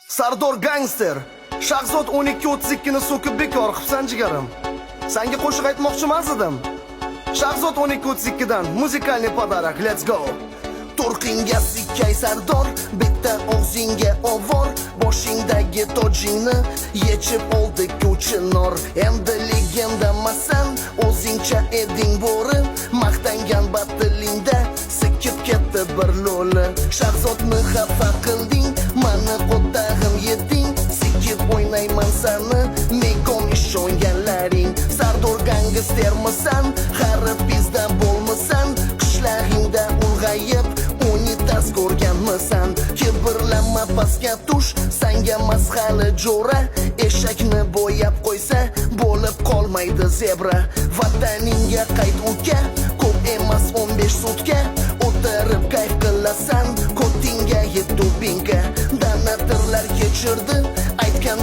Sardor Gangster Shahzod 12:32 ni so'kib bekor qilibsan jigarim. Senga qo'shiq aytmoqchimas edim. Shahzod 12:32 dan muzikalniy podarak. Let's go. Turqinga sikkay sardor, bitta og'zingga ovor, boshingdagi tojingni yechib oldi ko'chinor. Endi legendamasan, o'zingcha eding bo'ri, maqtangan batilingda sikib ketdi bir lo'li. Shahzodni xafa qilding, mani qotag'im yeding, sikib o'ynayman sani, mekom ishonganlaring. Sardor gangstermisan, xarib bizdan bo'lmasan, qishlag'ingda ulg'ayib unitas ko'rganmisan. Kibrlanma pastga tush, sanga masxali jo'ra, eshakni bo'yab qo'ysa bo'lib qolmaydi zebra. Vataningga qayt uka, ko'p emas 15 sutka, o'tirib kayf qilasan, ko'tingga yetdi binka. Danatirlar kechirdi, aytgan